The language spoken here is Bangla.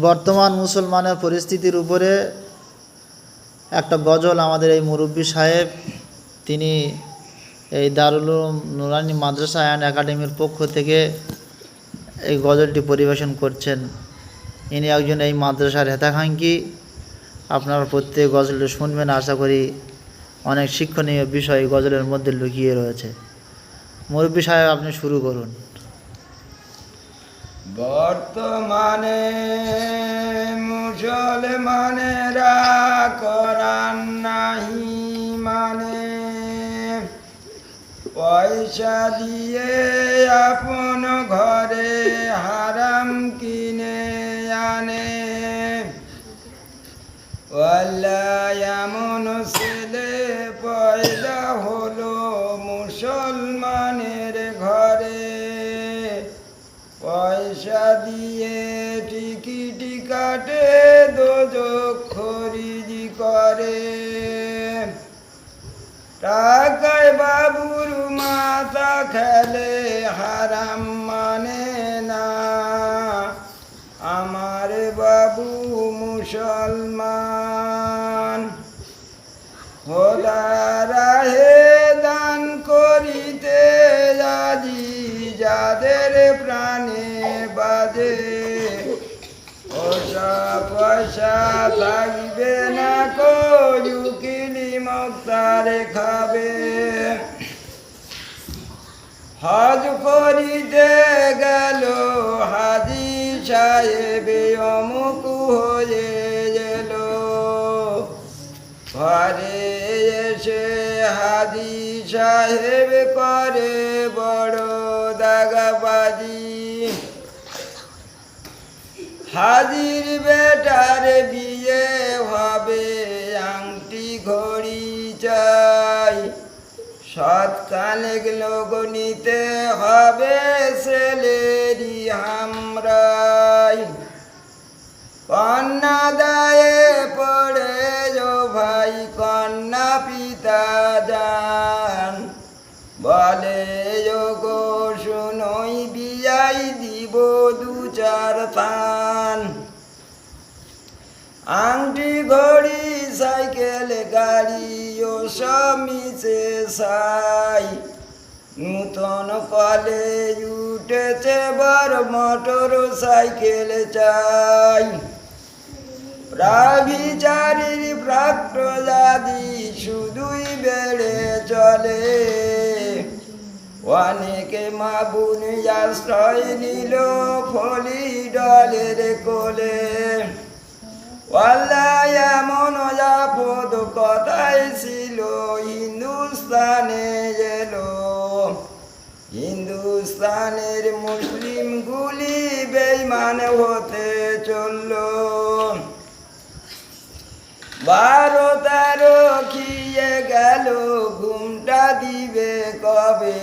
বর্তমান মুসলমানের পরিস্থিতির উপরে একটা গজল আমাদের এই মুরব্বী সাহেব তিনি এই দারুল উলুম নুরানি মাদ্রাসা অ্যান্ড একাডেমির পক্ষ থেকে এই গজলটি পরিবেশন করছেন। ইনি একজন এই মাদ্রাসার হেতাকাঙ্ক্ষী। আপনারা প্রত্যেক গজলটি শুনবেন, আশা করি অনেক শিক্ষণীয় বিষয় গজলের মধ্যে লুকিয়ে রয়েছে। মুরব্বী সাহেব, আপনি শুরু করুন। বর্তমানে মুসলমানেরা কোরআন নাহি মানে, পয়সা দিয়ে আপন ঘরে হারাম কিনে আনে। আল্লাহ এমন ছেলে পয়দা হলো মুসলমানের ঘরে, পয়সা দিয়ে টিকিটি কাটে দোজখ খরিদি করে। টাকায় বাবুর মাথা খেলে হারাম মানে না, আমার বাবু মুসলমান। খোদা রাহে দান করিতে আজি যাদের প্রাণে বাজে, পয়সা থাকবে না কয়ুকিলি মক্তারে খাবে। হজ করিতে গেল হাজি সাহেব অমুক হয়ে গেল, ঘরে এসে হাজি সাহেব করে বড় দাগাবাজি। হাজির বেটার বিয়ে হবে আংটি ঘড়ি চাই, সৎকালেক লোক নিতে হবে ছেলেরি হামরাই। কন্যা দায়ে পড়ে যো ভাই কন্যা পিতা যান, বলে গো শুনোই বিয়াই দিব দু চার থান। আংটি ঘড়ি সাইকেল গাড়ি ও সব মিশে সাই, নূতন কলেজ উঠেছে বড় মোটর সাইকেল চাই। প্রাভিচারীর প্রাক্তজাদি শুধুই বেড়ে চলে, অনেকে মা বোন আশ্রয় নিল ফলি ডলের কোলে। আল্লাহ এমন আপদ কথাই ছিল হিন্দুস্তানে এলো, হিন্দুস্তানের মুসলিম গুলি বেঈমান হতে চলল। 12-13 খেয়ে গেল ঘুমটা দিবে কবে,